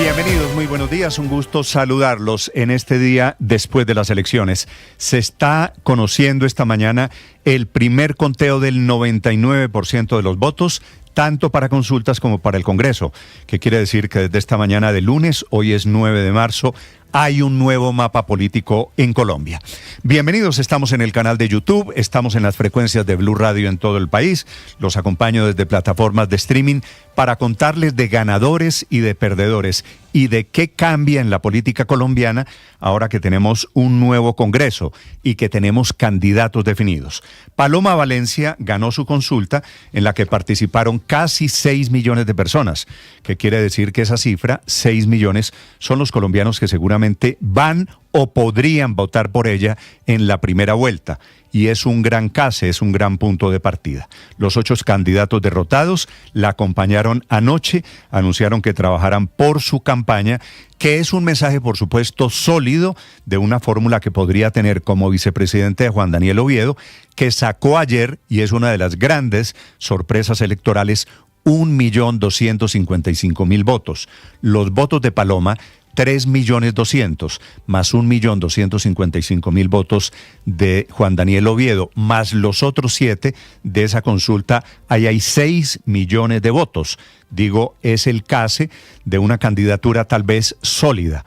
Bienvenidos, muy buenos días, un gusto saludarlos en este día después de las elecciones. Se está conociendo esta mañana el primer conteo del 99% de los votos, tanto para consultas como para el Congreso, que quiere decir que desde esta mañana de lunes, hoy es 9 de marzo, hay un nuevo mapa político en Colombia. Bienvenidos, estamos en el canal de YouTube, estamos en las frecuencias de Blue Radio en todo el país, los acompaño desde plataformas de streaming para contarles de ganadores y de perdedores y de qué cambia en la política colombiana ahora que tenemos un nuevo Congreso y que tenemos candidatos definidos. Paloma Valencia ganó su consulta en la que participaron casi 6 millones de personas, que quiere decir que esa cifra, 6 millones, son los colombianos que seguramente van o podrían votar por ella en la primera vuelta. Y es un gran case, es un gran punto de partida. Los 8 candidatos derrotados la acompañaron anoche, anunciaron que trabajarán por su campaña, que es un mensaje, por supuesto, sólido de una fórmula que podría tener como vicepresidente de Juan Daniel Oviedo, que sacó ayer, y es una de las grandes sorpresas electorales, 1.255.000 votos. Los votos de Paloma, 3.200.000, más 1.255.000 votos de Juan Daniel Oviedo, más los otros 7 de esa consulta, ahí hay 6 millones de votos. Digo, es el case de una candidatura tal vez sólida.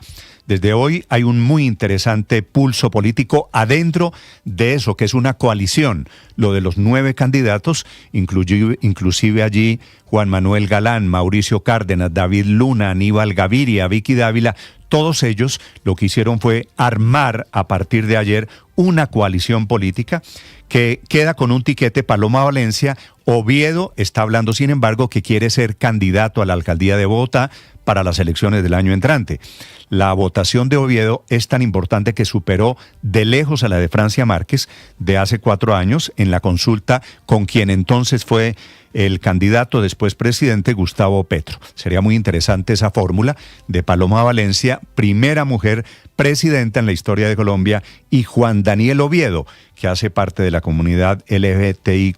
Desde hoy hay un muy interesante pulso político adentro de eso, que es una coalición, lo de los 9 candidatos, inclusive allí Juan Manuel Galán, Mauricio Cárdenas, David Luna, Aníbal Gaviria, Vicky Dávila, todos ellos lo que hicieron fue armar a partir de ayer una coalición política que queda con un tiquete Paloma Valencia. Oviedo está hablando, sin embargo, que quiere ser candidato a la alcaldía de Bogotá para las elecciones del año entrante. La votación de Oviedo es tan importante que superó de lejos a la de Francia Márquez de hace 4 años en la consulta con quien entonces fue el candidato, después presidente, Gustavo Petro. Sería muy interesante esa fórmula de Paloma Valencia, primera mujer presidenta en la historia de Colombia, y Juan Daniel Oviedo, que hace parte de la comunidad LGBTIQ+,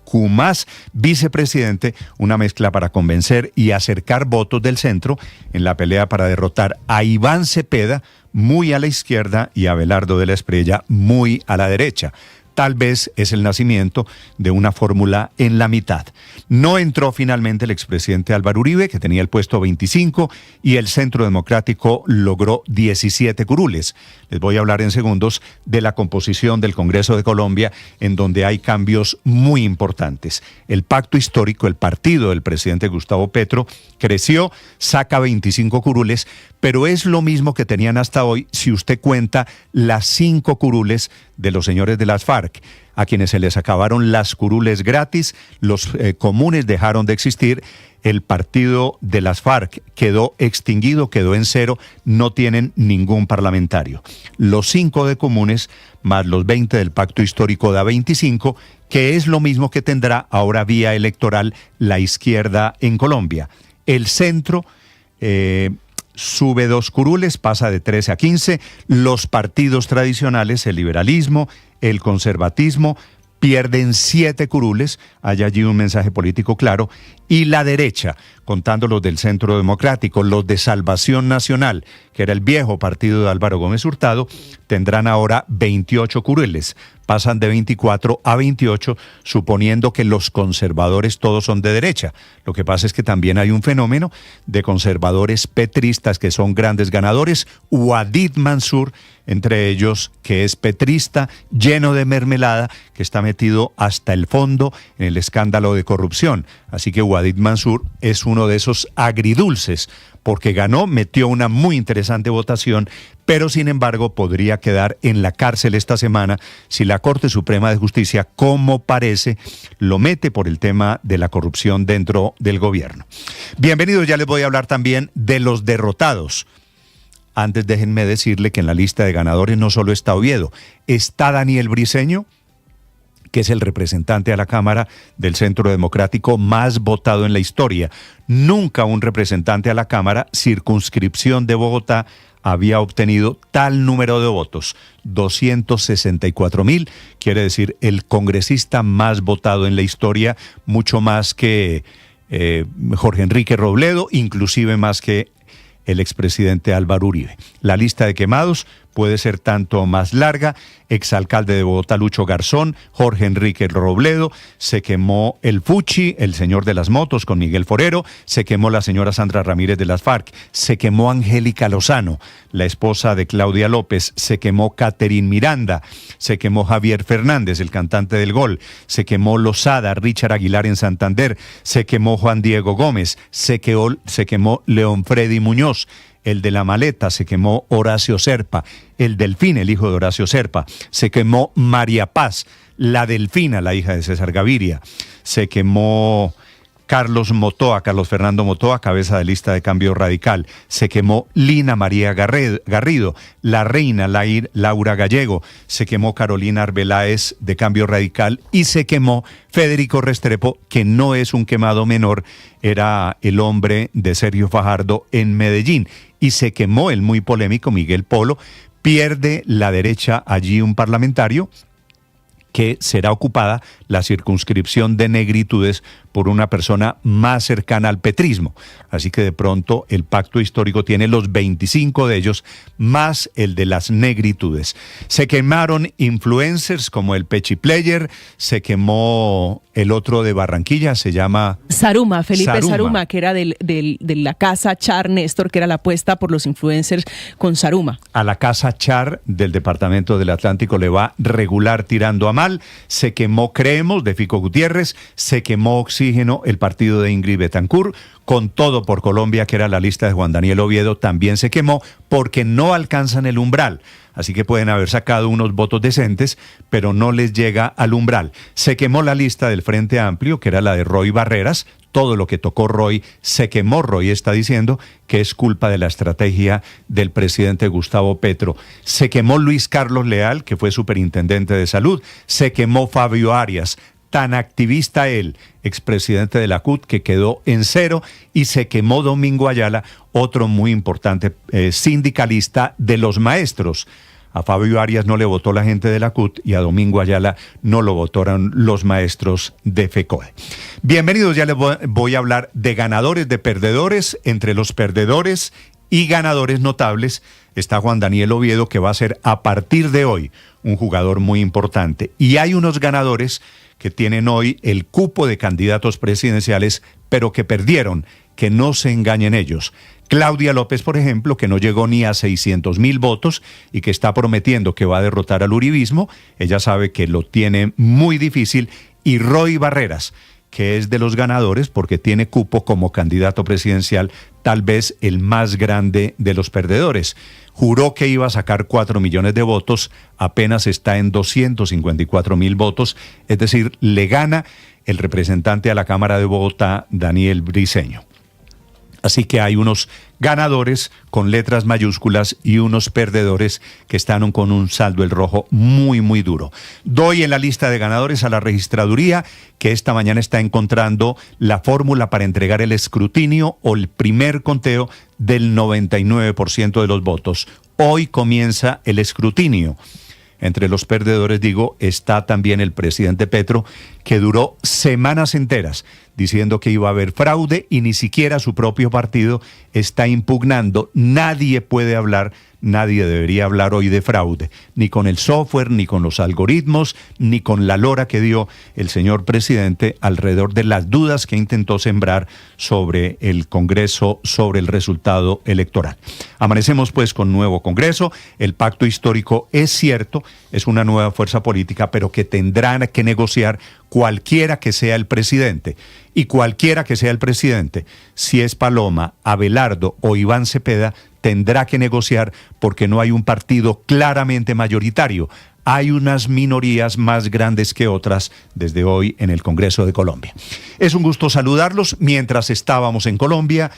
vicepresidente, una mezcla para convencer y acercar votos del centro en la pelea para derrotar a Iván Cepeda, muy a la izquierda, y a Abelardo de la Espriella, muy a la derecha. Tal vez es el nacimiento de una fórmula en la mitad. No entró finalmente el expresidente Álvaro Uribe, que tenía el puesto 25, y el Centro Democrático logró 17 curules. Les voy a hablar en segundos de la composición del Congreso de Colombia, en donde hay cambios muy importantes. El pacto histórico, el partido del presidente Gustavo Petro, creció, saca 25 curules, pero es lo mismo que tenían hasta hoy si usted cuenta las 5 curules de los señores de las FARC, a quienes se les acabaron las curules gratis, los comunes dejaron de existir, el partido de las FARC quedó extinguido, quedó en cero, no tienen ningún parlamentario. Los 5 de comunes más los 20 del pacto histórico da 25, que es lo mismo que tendrá ahora vía electoral la izquierda en Colombia. El centro sube 2 curules, pasa de 13 a 15. Los partidos tradicionales, el liberalismo, el conservatismo, pierden 7 curules, hay allí un mensaje político claro, y la derecha, contando los del Centro Democrático, los de Salvación Nacional, que era el viejo partido de Álvaro Gómez Hurtado, tendrán ahora 28 curules, pasan de 24 a 28, suponiendo que los conservadores todos son de derecha. Lo que pasa es que también hay un fenómeno de conservadores petristas que son grandes ganadores, Ouadir Mansur, entre ellos, que es petrista, lleno de mermelada, que está metido hasta el fondo en el escándalo de corrupción. Así que Ouadir Mansur es uno de esos agridulces, porque ganó, metió una muy interesante votación, pero sin embargo podría quedar en la cárcel esta semana si la Corte Suprema de Justicia, como parece, lo mete por el tema de la corrupción dentro del gobierno. Bienvenidos, ya les voy a hablar también de los derrotados. Antes déjenme decirle que en la lista de ganadores no solo está Oviedo, está Daniel Briceño, que es el representante a la Cámara del Centro Democrático más votado en la historia. Nunca un representante a la Cámara, circunscripción de Bogotá, había obtenido tal número de votos, 264.000, quiere decir el congresista más votado en la historia, mucho más que Jorge Enrique Robledo, inclusive más que el expresidente Álvaro Uribe. La lista de quemados puede ser tanto más larga. Exalcalde de Bogotá, Lucho Garzón, Jorge Enrique Robledo, se quemó el Fuchi, el señor de las motos, con Miguel Forero, se quemó la señora Sandra Ramírez de las FARC, se quemó Angélica Lozano, la esposa de Claudia López, se quemó Catherine Miranda, se quemó Javier Fernández, el cantante del Gol, se quemó Lozada, Richard Aguilar en Santander, se quemó Juan Diego Gómez, se quemó León Freddy Muñoz, el de la maleta, se quemó Horacio Serpa, el Delfín, el hijo de Horacio Serpa, se quemó María Paz, la Delfina, la hija de César Gaviria, se quemó Carlos Fernando Motoa, cabeza de lista de Cambio Radical, se quemó Lina María Garrido, la reina Laura Gallego, se quemó Carolina Arbeláez de Cambio Radical y se quemó Federico Restrepo, que no es un quemado menor, era el hombre de Sergio Fajardo en Medellín, y se quemó el muy polémico Miguel Polo. Pierde la derecha allí un parlamentario, que será ocupada la circunscripción de Negritudes por una persona más cercana al petrismo. Así que de pronto el pacto histórico tiene los 25 de ellos, más el de las Negritudes. Se quemaron influencers como el Pechi Player, se quemó el otro de Barranquilla, se llama... Saruma, Felipe Saruma, que era de la casa Char Néstor, que era la apuesta por los influencers con Saruma. A la casa Char del Departamento del Atlántico le va regular tirando a mal. Se quemó Creemos de Fico Gutiérrez, se quemó Oxígeno, el partido de Ingrid Betancourt, con Todo por Colombia, que era la lista de Juan Daniel Oviedo, también se quemó porque no alcanzan el umbral. Así que pueden haber sacado unos votos decentes, pero no les llega al umbral. Se quemó la lista del Frente Amplio, que era la de Roy Barreras. Todo lo que tocó Roy, se quemó. Roy está diciendo que es culpa de la estrategia del presidente Gustavo Petro. Se quemó Luis Carlos Leal, que fue superintendente de salud. Se quemó Fabio Arias, tan activista él, expresidente de la CUT, que quedó en cero. Y se quemó Domingo Ayala, otro muy importante sindicalista de los maestros. A Fabio Arias no le votó la gente de la CUT y a Domingo Ayala no lo votaron los maestros de FECODE. Bienvenidos, ya les voy a hablar de ganadores, de perdedores. Entre los perdedores y ganadores notables está Juan Daniel Oviedo, que va a ser a partir de hoy un jugador muy importante. Y hay unos ganadores que tienen hoy el cupo de candidatos presidenciales, pero que perdieron, que no se engañen ellos. Claudia López, por ejemplo, que no llegó ni a 600,000 votos y que está prometiendo que va a derrotar al uribismo, ella sabe que lo tiene muy difícil. Y Roy Barreras, que es de los ganadores porque tiene cupo como candidato presidencial, tal vez el más grande de los perdedores. Juró que iba a sacar 4 millones de votos, apenas está en 254,000 votos, es decir, le gana el representante a la Cámara de Bogotá, Daniel Briceño. Así que hay unos ganadores con letras mayúsculas y unos perdedores que están con un saldo el rojo muy, muy duro. Doy en la lista de ganadores a la registraduría, que esta mañana está encontrando la fórmula para entregar el escrutinio o el primer conteo del 99% de los votos. Hoy comienza el escrutinio. Entre los perdedores, digo, está también el presidente Petro, que duró semanas enteras diciendo que iba a haber fraude y ni siquiera su propio partido está impugnando. Nadie puede hablar, nadie debería hablar hoy de fraude, ni con el software, ni con los algoritmos, ni con la lora que dio el señor presidente alrededor de las dudas que intentó sembrar sobre el Congreso, sobre el resultado electoral. Amanecemos pues con nuevo Congreso. El pacto histórico es cierto, es una nueva fuerza política, pero que tendrán que negociar cualquiera que sea el presidente. Y cualquiera que sea el presidente, si es Paloma, Abelardo o Iván Cepeda, tendrá que negociar porque no hay un partido claramente mayoritario. Hay unas minorías más grandes que otras desde hoy en el Congreso de Colombia. Es un gusto saludarlos mientras estábamos en Colombia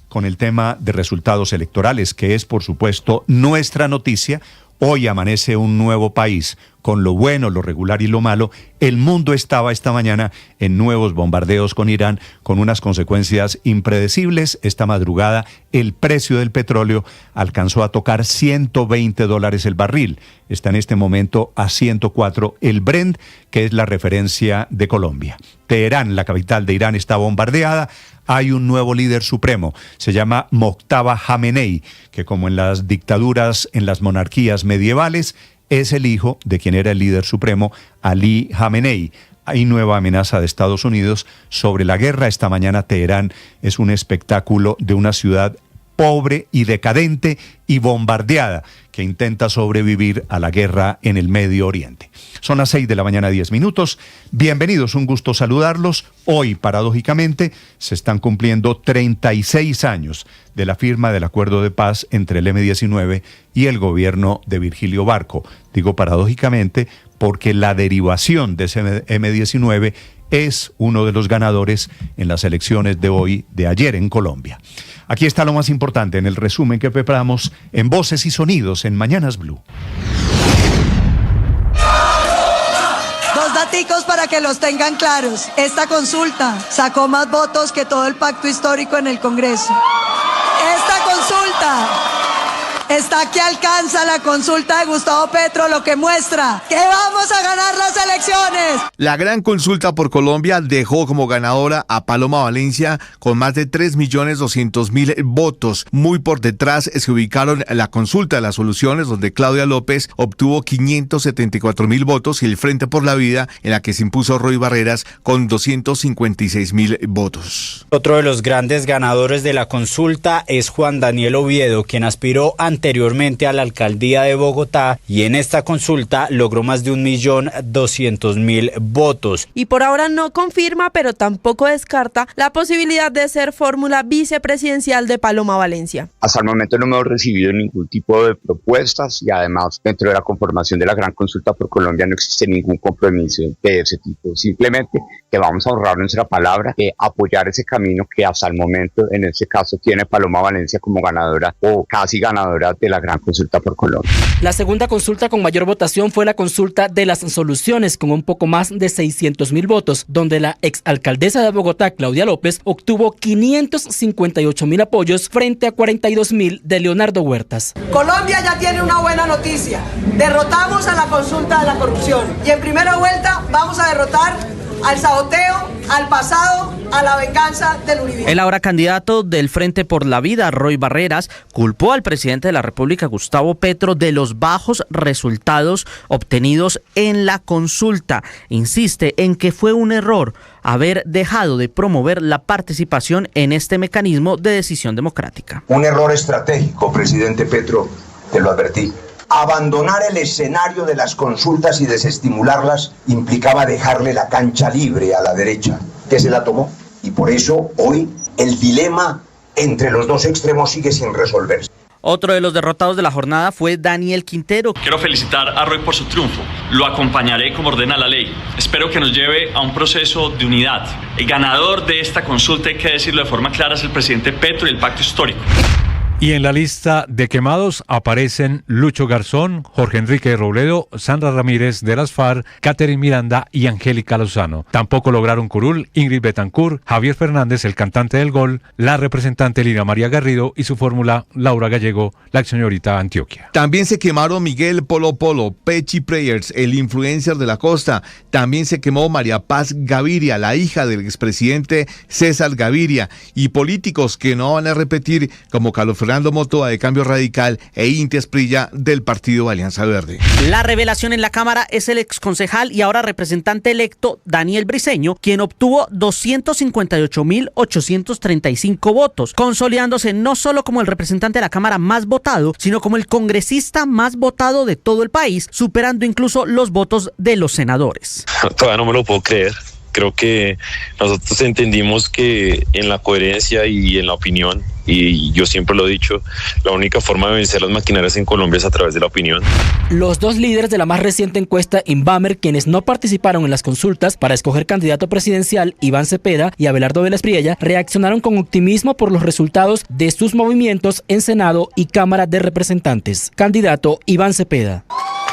con el tema de resultados electorales, que es, por supuesto, nuestra noticia. Hoy amanece un nuevo país con lo bueno, lo regular y lo malo, el mundo estaba esta mañana en nuevos bombardeos con Irán, con unas consecuencias impredecibles. Esta madrugada el precio del petróleo alcanzó a tocar $120 el barril. Está en este momento a 104 el Brent, que es la referencia de Colombia. Teherán, la capital de Irán, está bombardeada. Hay un nuevo líder supremo, se llama Mojtaba Khamenei, que como en las dictaduras, en las monarquías medievales, es el hijo de quien era el líder supremo, Ali Khamenei. Hay nueva amenaza de Estados Unidos sobre la guerra. Esta mañana Teherán es un espectáculo de una ciudad pobre y decadente y bombardeada que intenta sobrevivir a la guerra en el Medio Oriente. Son las 6 de la mañana, 10 minutos. Bienvenidos, un gusto saludarlos. Hoy, paradójicamente, se están cumpliendo 36 años de la firma del acuerdo de paz entre el M-19 y el gobierno de Virgilio Barco. Digo paradójicamente porque la derivación de ese M-19 es uno de los ganadores en las elecciones de hoy, de ayer en Colombia. Aquí está lo más importante en el resumen que preparamos en Voces y Sonidos en Mañanas Blue. Dos daticos para que los tengan claros. Esta consulta sacó más votos que todo el pacto histórico en el Congreso. Esta consulta está que alcanza la consulta de Gustavo Petro, lo que muestra que vamos a ganar las elecciones. La gran consulta por Colombia dejó como ganadora a Paloma Valencia con más de 3.200.000 votos. Muy por detrás se ubicaron la consulta de las soluciones, donde Claudia López obtuvo 574.000 votos, y el Frente por la Vida, en la que se impuso Roy Barreras con 256.000 votos. Otro de los grandes ganadores de la consulta es Juan Daniel Oviedo, quien aspiró anteriormente a la alcaldía de Bogotá y en esta consulta logró más de 1.200.000 votos. Y por ahora no confirma, pero tampoco descarta la posibilidad de ser fórmula vicepresidencial de Paloma Valencia. Hasta el momento no hemos recibido ningún tipo de propuestas y además dentro de la conformación de la gran consulta por Colombia no existe ningún compromiso de ese tipo. Simplemente que vamos a honrar nuestra palabra, apoyar ese camino que hasta el momento en este caso tiene Paloma Valencia como ganadora o casi ganadora de la gran consulta por Colombia. La segunda consulta con mayor votación fue la consulta de las soluciones, con un poco más de 600.000 votos, donde la exalcaldesa de Bogotá, Claudia López, obtuvo 558.000 apoyos frente a 42.000 de Leonardo Huertas. Colombia ya tiene una buena noticia. Derrotamos a la consulta de la corrupción y en primera vuelta vamos a derrotar al saboteo, al pasado, a la venganza del uribismo. El ahora candidato del Frente por la Vida, Roy Barreras, culpó al presidente de la República, Gustavo Petro, de los bajos resultados obtenidos en la consulta. Insiste en que fue un error haber dejado de promover la participación en este mecanismo de decisión democrática. Un error estratégico, presidente Petro, te lo advertí. Abandonar el escenario de las consultas y desestimularlas implicaba dejarle la cancha libre a la derecha, que se la tomó. Y por eso hoy el dilema entre los dos extremos sigue sin resolverse. Otro de los derrotados de la jornada fue Daniel Quintero. Quiero felicitar a Roy por su triunfo. Lo acompañaré como ordena la ley. Espero que nos lleve a un proceso de unidad. El ganador de esta consulta, hay que decirlo de forma clara, es el presidente Petro y el pacto histórico. Y en la lista de quemados aparecen Lucho Garzón, Jorge Enrique Robledo, Sandra Ramírez de las FARC, Catherine Miranda y Angélica Lozano. Tampoco lograron curul Ingrid Betancourt, Javier Fernández, el cantante del Gol, la representante Lina María Garrido y su fórmula Laura Gallego, la ex señorita Antioquia. También se quemaron Miguel Polo Polo, Pechi Prayers, el influencer de la costa. También se quemó María Paz Gaviria, la hija del expresidente César Gaviria, y políticos que no van a repetir, como Carlos Fernando Motoa de Cambio Radical e Inti Asprilla del partido Alianza Verde. La revelación en la Cámara es el exconcejal y ahora representante electo Daniel Briceño, quien obtuvo 258.835 votos, consolidándose no solo como el representante de la Cámara más votado, sino como el congresista más votado de todo el país, superando incluso los votos de los senadores. Todavía no me lo puedo creer. Creo que nosotros entendimos que en la coherencia y en la opinión, y yo siempre lo he dicho, la única forma de vencer las maquinarias en Colombia es a través de la opinión. Los dos líderes de la más reciente encuesta Inbamer, quienes no participaron en las consultas para escoger candidato presidencial, Iván Cepeda y Abelardo Vélez Priella, reaccionaron con optimismo por los resultados de sus movimientos en Senado y Cámara de Representantes. Candidato Iván Cepeda.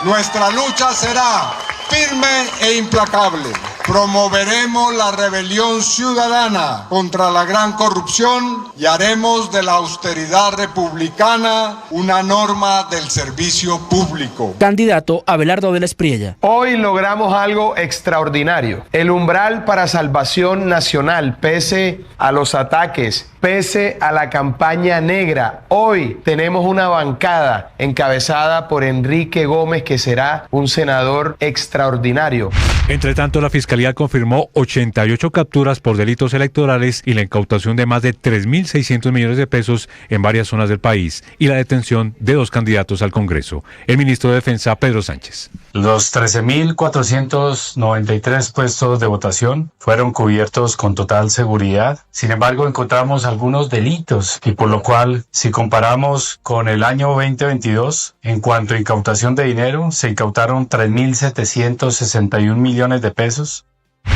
Nuestra lucha será firme e implacable. Promoveremos la rebelión ciudadana contra la gran corrupción y haremos de la austeridad republicana una norma del servicio público. Candidato Abelardo Vélez Priella. Hoy logramos algo extraordinario. El umbral para salvación nacional, pese a los ataques, pese a la campaña negra. Hoy tenemos una bancada encabezada por Enrique Gómez, que será un senador extraordinario. Entre tanto, la Fiscalía confirmó 88 capturas por delitos electorales y la incautación de más de 3.600 millones de pesos en varias zonas del país y la detención de 2 candidatos al Congreso. El ministro de Defensa, Pedro Sánchez. Los 13.493 puestos de votación fueron cubiertos con total seguridad. Sin embargo, encontramos algunos delitos y por lo cual, si comparamos con el año 2022, en cuanto a incautación de dinero, se incautaron 3.761 millones de pesos.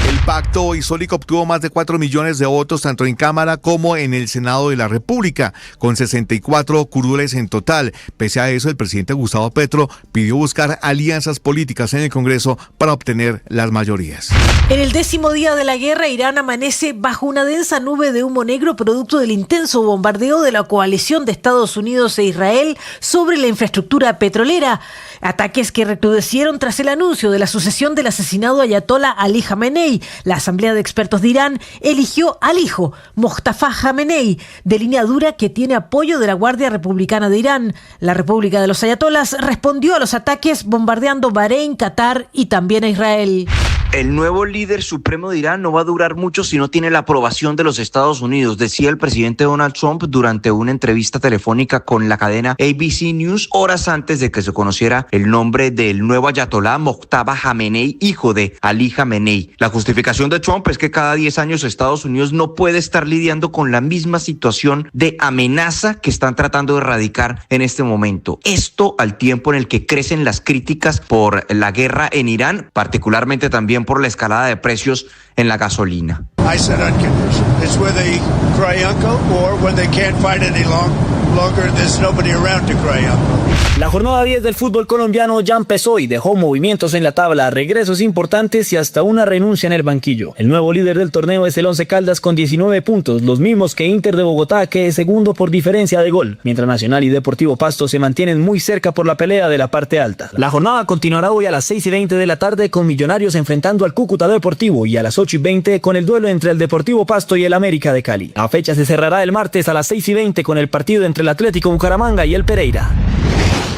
El pacto histórico obtuvo más de 4 millones de votos tanto en Cámara como en el Senado de la República, con 64 curules en total. Pese a eso, el presidente Gustavo Petro pidió buscar alianzas políticas en el Congreso para obtener las mayorías. En el 10º día de la guerra, Irán amanece bajo una densa nube de humo negro producto del intenso bombardeo de la coalición de Estados Unidos e Israel sobre la infraestructura petrolera. Ataques que recrudecieron tras el anuncio de la sucesión del asesinado ayatolá Ali Jamenei. La Asamblea de Expertos de Irán eligió al hijo, Mostafa Jamenei, de línea dura que tiene apoyo de la Guardia Republicana de Irán. La República de los Ayatolás respondió a los ataques bombardeando Bahrein, Qatar y también a Israel. El nuevo líder supremo de Irán no va a durar mucho si no tiene la aprobación de los Estados Unidos, decía el presidente Donald Trump durante una entrevista telefónica con la cadena ABC News horas antes de que se conociera el nombre del nuevo ayatolá Mostafa Jamenei, hijo de Ali Jamenei. La justificación de Trump es que cada 10 años Estados Unidos no puede estar lidiando con la misma situación de amenaza que están tratando de erradicar en este momento. Esto al tiempo en el que crecen las críticas por la guerra en Irán, particularmente también por la escalada de precios en la gasolina. I said unconditional. It's where they cry uncle or when they can't fight any longer, there's nobody around to cry uncle. La jornada 10 del fútbol colombiano ya empezó y dejó movimientos en la tabla, regresos importantes y hasta una renuncia en el banquillo. El nuevo líder del torneo es el Once Caldas con 19 puntos, los mismos que Inter de Bogotá, que es segundo por diferencia de gol, mientras Nacional y Deportivo Pasto se mantienen muy cerca por la pelea de la parte alta. La jornada continuará hoy a las 6:20 de la tarde con Millonarios enfrentando al Cúcuta Deportivo y a las 8:20 con el duelo entre el Deportivo Pasto y el América de Cali. La fecha se cerrará el martes a las 6:20 con el partido entre el Atlético Bucaramanga y el Pereira.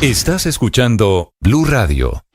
Estás escuchando Blue Radio.